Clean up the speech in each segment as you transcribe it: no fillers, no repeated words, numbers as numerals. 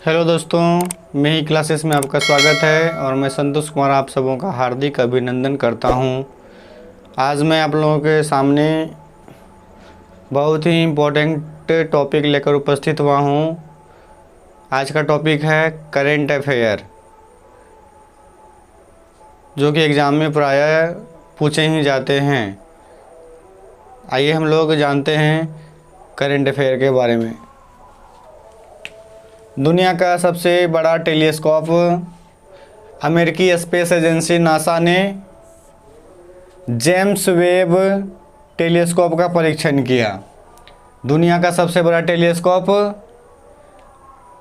Hello दोस्तों, मेरी classes में आपका स्वागत है और मैं संतोष कुमार आप सबों का हार्दिक अभिनंदन करता हूं। आज मैं आप लोगों के सामने बहुत ही इम्पोर्टेंट टॉपिक लेकर उपस्थित हुआ हूं। आज का टॉपिक है करेंट अफेयर, जो कि एग्ज़ाम में प्रायः पूछे ही जाते हैं। आइए हम लोग जानते हैं करेंट अफेयर के बारे में। दुनिया का सबसे बड़ा टेलीस्कोप अमेरिकी स्पेस एजेंसी नासा ने जेम्स वेब टेलीस्कोप का परीक्षण किया। दुनिया का सबसे बड़ा टेलीस्कोप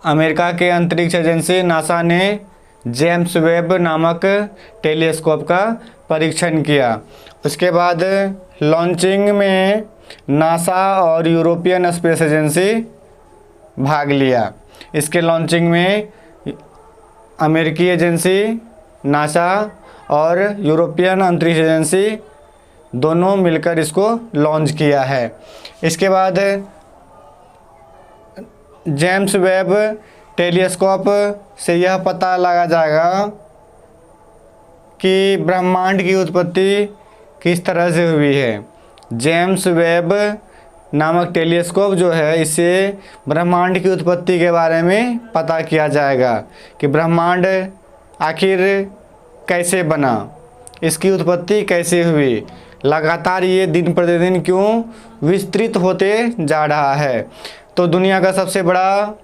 अमेरिका के अंतरिक्ष एजेंसी नासा ने जेम्स वेब नामक टेलीस्कोप का परीक्षण किया। उसके बाद लॉन्चिंग में नासा और यूरोपियन स्पेस एजेंसी भाग लिया। इसके लॉन्चिंग में अमेरिकी एजेंसी नासा और यूरोपियन अंतरिक्ष एजेंसी दोनों मिलकर इसको लॉन्च किया है। इसके बाद जेम्स वेब टेलीस्कोप से यह पता लगा जाएगा कि ब्रह्मांड की उत्पत्ति किस तरह से हुई है। जेम्स वेब नामक टेलीस्कोप जो है, इससे ब्रह्मांड की उत्पत्ति के बारे में पता किया जाएगा कि ब्रह्मांड आखिर कैसे बना, इसकी उत्पत्ति कैसे हुई, लगातार ये दिन प्रतिदिन क्यों विस्तृत होते जा रहा है। तो दुनिया का सबसे बड़ा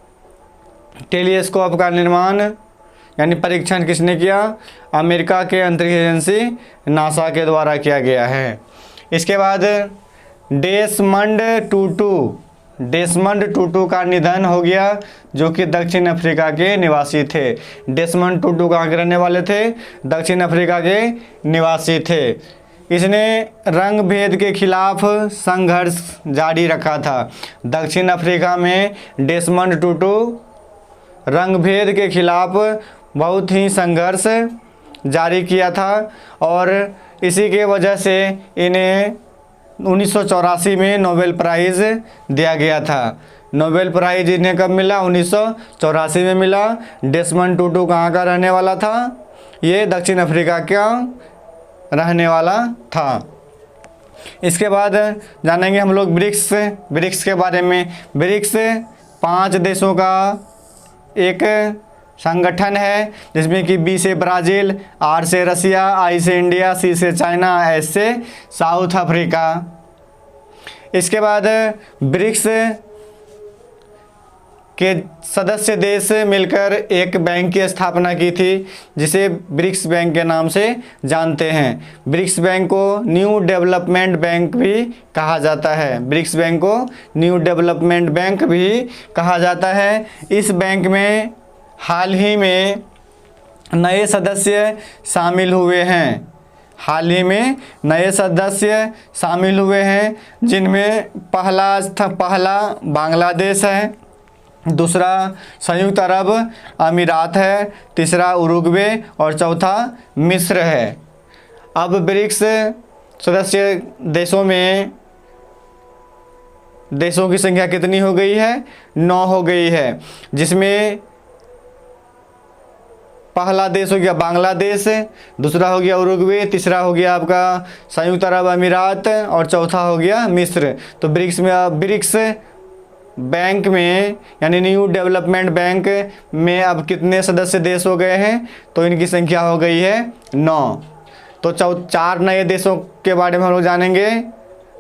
टेलीस्कोप का निर्माण यानी परीक्षण किसने किया? अमेरिका के अंतरिक्ष एजेंसी नासा के द्वारा किया गया है। इसके बाद डेसमंड टूटू का निधन हो गया, जो कि दक्षिण अफ्रीका के निवासी थे। डेसमंड टूटू कहाँ के रहने वाले थे? दक्षिण अफ्रीका के निवासी थे। इसने रंग भेद के खिलाफ संघर्ष जारी रखा था। दक्षिण अफ्रीका में डेसमंड टूटू रंग भेद के खिलाफ बहुत ही संघर्ष जारी किया था और इसी के वजह से इन्हें 1984 में नोबेल प्राइज़ दिया गया था। नोबेल प्राइज़ इन्हें कब मिला? 1984 में मिला। डेसमंड टूटू कहाँ का रहने वाला था? ये दक्षिण अफ्रीका का रहने वाला था। इसके बाद जानेंगे हम लोग ब्रिक्स के बारे में। ब्रिक्स 5 देशों का एक संगठन है, जिसमें कि बी से ब्राज़ील, आर से रसिया, आई से इंडिया, सी से चाइना, एस से साउथ अफ्रीका। इसके बाद ब्रिक्स के सदस्य देश मिलकर एक बैंक की स्थापना की थी, जिसे ब्रिक्स बैंक के नाम से जानते हैं। ब्रिक्स बैंक को न्यू डेवलपमेंट बैंक भी कहा जाता है। ब्रिक्स बैंक को न्यू डेवलपमेंट बैंक भी कहा जाता है। इस बैंक में हाल ही में नए सदस्य शामिल हुए हैं। जिनमें पहला बांग्लादेश है, दूसरा संयुक्त अरब अमीरात है, तीसरा उरुग्वे और चौथा मिस्र है। अब ब्रिक्स सदस्य देशों की संख्या कितनी हो गई है? 9 हो गई है, जिसमें पहला देश हो गया बांग्लादेश, दूसरा हो गया उरुग्वे, तीसरा हो गया आपका संयुक्त अरब अमीरात और चौथा हो गया मिस्र। तो ब्रिक्स बैंक में यानी न्यू डेवलपमेंट बैंक में अब कितने सदस्य देश हो गए हैं? तो इनकी संख्या हो गई है 9। तो 4 नए देशों के बारे में हम लोग जानेंगे।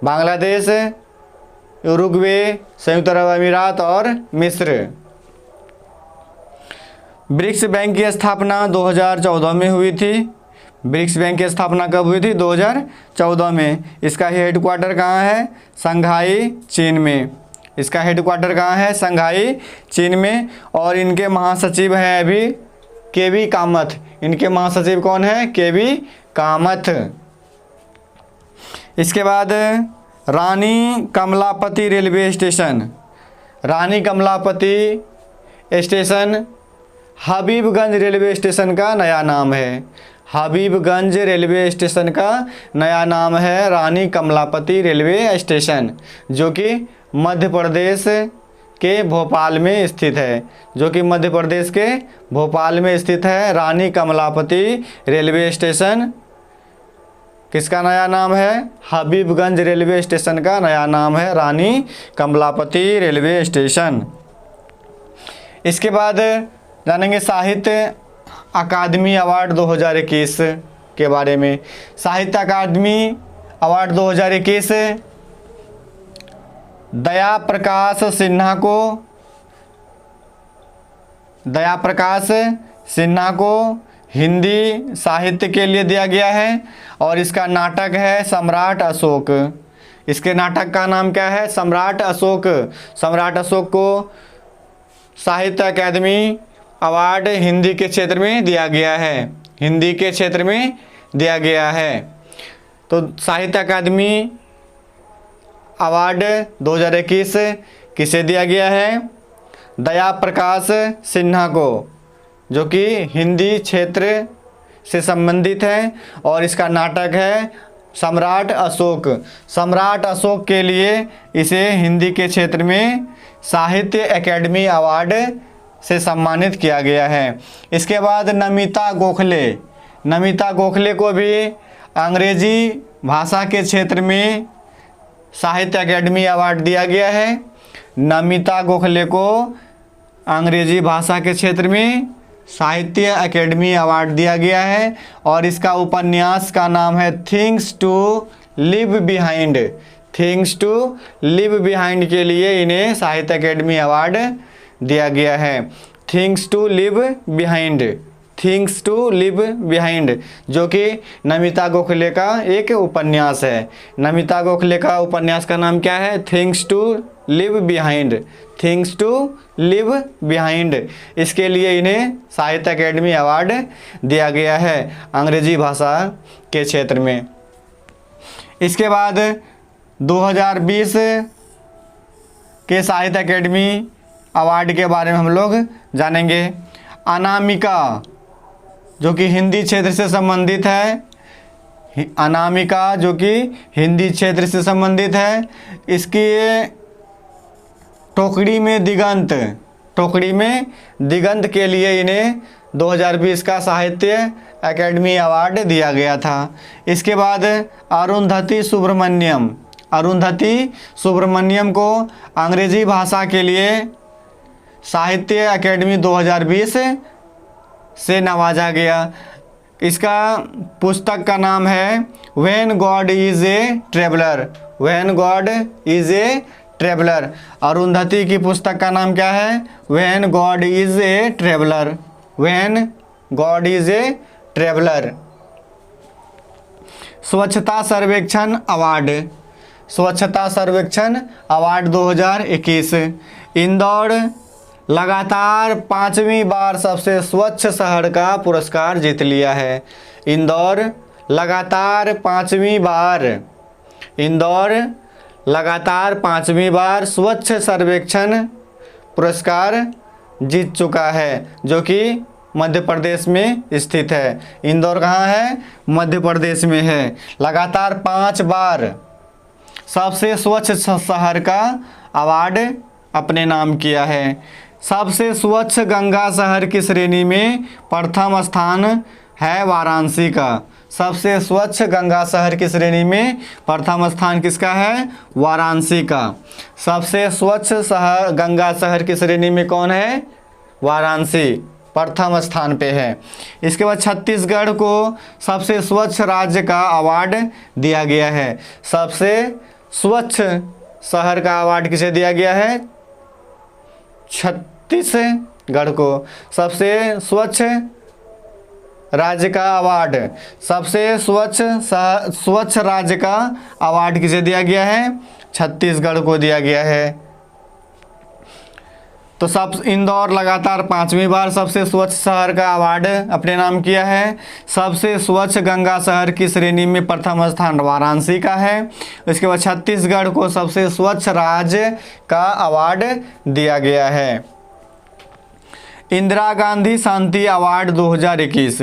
बांग्लादेश, उरुग्वे, संयुक्त अरब अमीरात और मिस्र। ब्रिक्स बैंक की स्थापना 2014 में हुई थी। ब्रिक्स बैंक की स्थापना कब हुई थी? 2014 में। इसका हेडक्वार्टर कहाँ है? शंघाई, चीन में। इसका हेडक्वार्टर कहाँ है? शंघाई, चीन में। और इनके महासचिव हैं अभी केवी कामथ। इनके महासचिव कौन है? केवी कामथ। इसके बाद Rani Kamalapati railway station. Rani Kamalapati station Habibganj railway station का नया नाम है। हबीबगंज रेलवे स्टेशन का नया नाम है रानी कमलापति रेलवे स्टेशन, जो कि मध्य प्रदेश के भोपाल में स्थित है, जो कि मध्य प्रदेश के भोपाल में स्थित है। रानी कमलापति रेलवे स्टेशन किसका नया नाम है? हबीबगंज रेलवे स्टेशन का नया नाम है रानी कमलापति रेलवे स्टेशन। इसके बाद जानेंगे साहित्य अकादमी अवार्ड 2021 के बारे में। साहित्य अकादमी अवार्ड 2021 दया प्रकाश सिन्हा को हिंदी साहित्य के लिए दिया गया है और इसका नाटक है सम्राट अशोक। इसके नाटक का नाम क्या है? सम्राट अशोक। सम्राट अशोक को साहित्य अकादमी अवार्ड हिंदी के क्षेत्र में दिया गया है, हिंदी के क्षेत्र में दिया गया है। तो साहित्य अकादमी अवार्ड 2021 किसे दिया गया है? दया प्रकाश सिन्हा को, जो कि हिंदी क्षेत्र से संबंधित है और इसका नाटक है सम्राट अशोक। सम्राट अशोक के लिए इसे हिंदी के क्षेत्र में साहित्य अकादमी अवार्ड से सम्मानित किया गया है। इसके बाद नमिता गोखले को भी अंग्रेजी भाषा के क्षेत्र में साहित्य अकादमी अवार्ड दिया गया है। नमिता गोखले को अंग्रेजी भाषा के क्षेत्र में साहित्य अकादमी अवार्ड दिया गया है और इसका उपन्यास का नाम है things to live behind. Things to live behind के लिए इन्हें साहित्य अकादमी अवार्ड दिया गया है। थिंग्स टू लिव बिहाइंड, जो कि नमिता गोखले का एक उपन्यास है। नमिता गोखले का उपन्यास का नाम क्या है? Things to live behind. इसके लिए इन्हें साहित्य अकादमी अवार्ड दिया गया है अंग्रेजी भाषा के क्षेत्र में। इसके बाद 2020 के साहित्य अकादमी अवार्ड के बारे में हम लोग जानेंगे। अनामिका, जो कि हिंदी क्षेत्र से संबंधित है, अनामिका जो कि हिंदी क्षेत्र से संबंधित है। इसकी टोकरी में दिगंत के लिए इन्हें 2020 का साहित्य अकादमी अवार्ड दिया गया था। इसके बाद अरुंधति सुब्रमण्यम को अंग्रेजी भाषा के लिए साहित्य अकादमी 2020 से नवाजा गया। इसका पुस्तक का नाम है when God is traveller. Arundhati की पुस्तक का नाम क्या है? When God is a traveller. स्वच्छता सर्वेक्षण अवार्ड 2021। इंदौर लगातार 5वीं बार सबसे स्वच्छ शहर का पुरस्कार जीत लिया है। इंदौर लगातार 5वीं बार स्वच्छ सर्वेक्षण पुरस्कार जीत चुका है, जो कि मध्य प्रदेश में स्थित है। इंदौर कहाँ है? मध्य प्रदेश में है। लगातार 5 बार सबसे स्वच्छ शहर का अवार्ड अपने नाम किया है। सबसे स्वच्छ गंगा शहर की श्रेणी में प्रथम स्थान है वाराणसी का। सबसे स्वच्छ गंगा शहर की श्रेणी में प्रथम स्थान किसका है? वाराणसी का। सबसे स्वच्छ गंगा शहर की श्रेणी में कौन है? वाराणसी प्रथम स्थान पे है। इसके बाद छत्तीसगढ़ को सबसे स्वच्छ राज्य का अवार्ड दिया गया है। सबसे स्वच्छ शहर का अवार्ड किसे दिया गया है? छत्तीसगढ़ को। सबसे स्वच्छ राज्य का अवार्ड, सबसे स्वच्छ राज्य का अवार्ड किसे दिया गया है? छत्तीसगढ़ को दिया गया है। तो इंदौर लगातार 5वीं बार सबसे स्वच्छ शहर का अवार्ड अपने नाम किया है। सबसे स्वच्छ गंगा शहर की श्रेणी में प्रथम स्थान वाराणसी का है। इसके बाद छत्तीसगढ़ को सबसे स्वच्छ राज्य का अवार्ड दिया गया है। इंदिरा गांधी शांति अवार्ड 2021।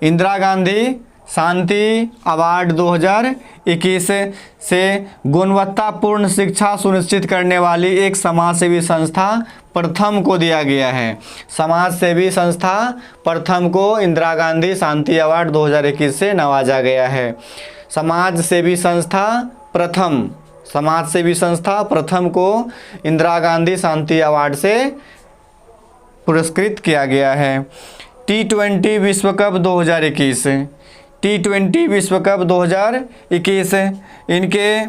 इंदिरा गांधी शांति अवार्ड 2021 से गुणवत्तापूर्ण शिक्षा सुनिश्चित करने वाली एक समाजसेवी संस्था प्रथम को दिया गया है। समाज सेवी संस्था प्रथम को इंदिरा गांधी शांति अवार्ड 2021 से नवाजा गया है। समाज सेवी संस्था प्रथम को इंदिरा गांधी शांति अवार्ड से पुरस्कृत किया गया है। T20 विश्व कप 2021, T20 विश्व कप 2021 इनके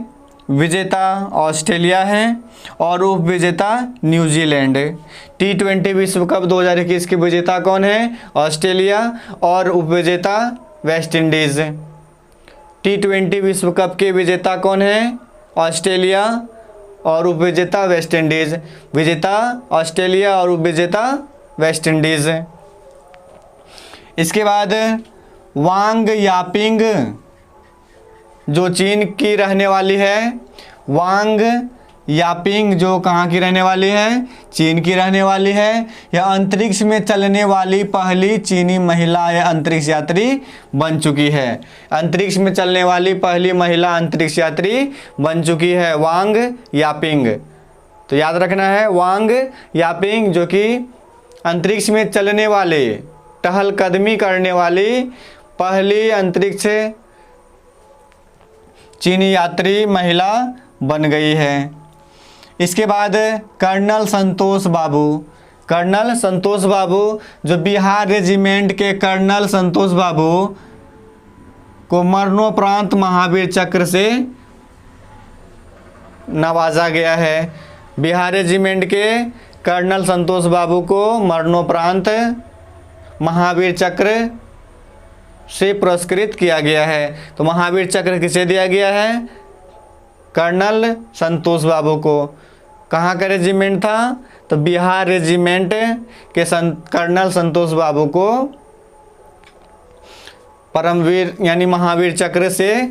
विजेता ऑस्ट्रेलिया हैं और उप विजेता न्यूजीलैंड। T20 विश्व कप 2021 के विजेता कौन है? ऑस्ट्रेलिया और उप विजेता वेस्ट इंडीज़। T20 विश्व कप के विजेता कौन है? ऑस्ट्रेलिया और उप विजेता वेस्ट इंडीज़। विजेता ऑस्ट्रेलिया और उप विजेता वेस्ट इंडीज़। इसके बाद वांग यापिंग जो चीन की रहने वाली है, वांग यापिंग जो कहाँ की रहने वाली है? चीन की रहने वाली है। यह अंतरिक्ष में चलने वाली पहली चीनी महिला या अंतरिक्ष यात्री बन चुकी है। अंतरिक्ष में चलने वाली पहली महिला अंतरिक्ष यात्री बन चुकी है वांग यापिंग। तो याद रखना है वांग यापिंग जो कि अंतरिक्ष में चलने वाले, टहलकदमी करने वाली पहली अंतरिक्ष चीनी यात्री महिला बन गई है। इसके बाद कर्नल संतोष बाबू जो बिहार रेजिमेंट के कर्नल संतोष बाबू को मरणोपरांत महावीर चक्र से नवाजा गया है। बिहार रेजिमेंट के कर्नल संतोष बाबू को मरणोपरांत महावीर चक्र से पुरस्कृत किया गया है। तो महावीर चक्र किसे दिया गया है? कर्नल संतोष बाबू को। कहाँ का रेजिमेंट था? तो बिहार रेजिमेंट के कर्नल संतोष बाबू को परमवीर यानी महावीर चक्र से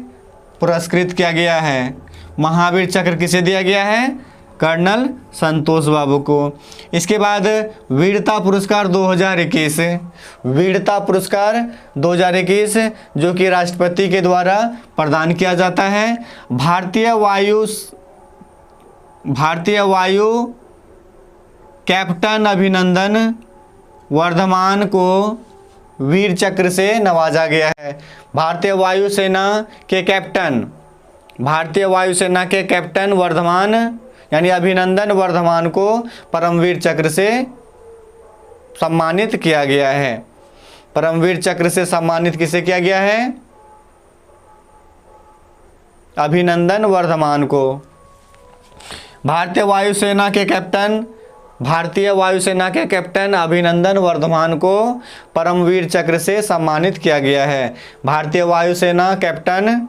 पुरस्कृत किया गया है। महावीर चक्र किसे दिया गया है? कर्नल संतोष बाबू को। इसके बाद वीरता पुरस्कार 2021, वीरता पुरस्कार 2021 जो कि राष्ट्रपति के द्वारा प्रदान किया जाता है। भारतीय वायु कैप्टन अभिनंदन वर्धमान को वीर चक्र से नवाजा गया है। भारतीय वायुसेना के कैप्टन वर्धमान यानी अभिनंदन वर्धमान को परमवीर चक्र से सम्मानित किया गया है। परमवीर चक्र से सम्मानित किसे किया गया है? अभिनंदन वर्धमान को। भारतीय वायुसेना के कैप्टन अभिनंदन वर्धमान को परमवीर चक्र से सम्मानित किया गया है। भारतीय वायुसेना कैप्टन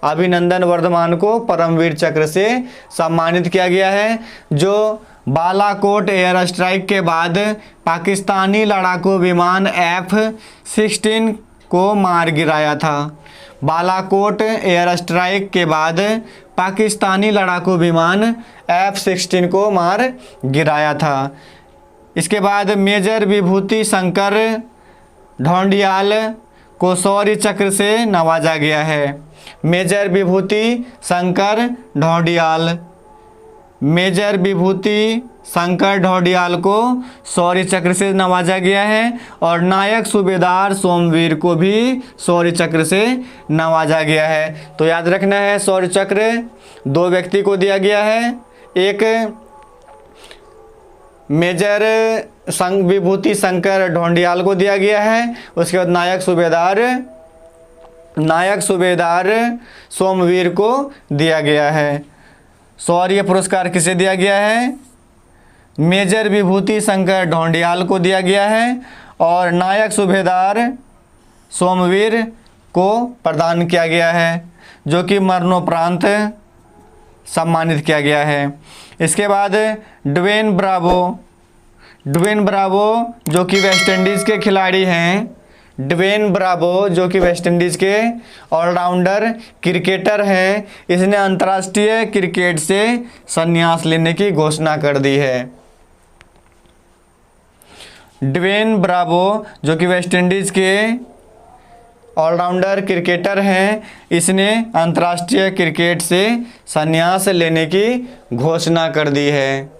अभिनंदन वर्धमान को परमवीर चक्र से सम्मानित किया गया है, जो बालाकोट एयर स्ट्राइक के बाद पाकिस्तानी लड़ाकू विमान F-16 को मार गिराया था। बालाकोट एयर स्ट्राइक के बाद पाकिस्तानी लड़ाकू विमान F-16 को मार गिराया था। इसके बाद मेजर विभूति शंकर ढोंडियाल को शौर्य चक्र से नवाजा गया है। मेजर विभूति शंकर ढोंडियाल को शौर्य चक्र से नवाजा गया है और नायक सूबेदार सोमवीर को भी शौर्य चक्र से नवाजा गया है। तो याद रखना है शौर्य चक्र दो व्यक्ति को दिया गया है, एक मेजर विभूति शंकर ढोंडियाल को दिया गया है, उसके बाद नायक सूबेदार सोमवीर को दिया गया है। शौर्य पुरस्कार किसे दिया गया है? मेजर विभूति शंकर ढोंडियाल को दिया गया है और नायक सूबेदार सोमवीर को प्रदान किया गया है, जो कि मरणोपरांत सम्मानित किया गया है। इसके बाद ड्वेन ब्रावो जो कि वेस्ट इंडीज़ के खिलाड़ी हैं, ड्वेन ब्रावो जो कि वेस्ट इंडीज़ के ऑलराउंडर क्रिकेटर हैं, इसने अंतर्राष्ट्रीय क्रिकेट से संन्यास लेने की घोषणा कर दी है। ड्वेन ब्रावो जो कि वेस्ट इंडीज़ के ऑलराउंडर क्रिकेटर हैं। इसने अंतर्राष्ट्रीय क्रिकेट से संन्यास लेने की घोषणा कर दी है।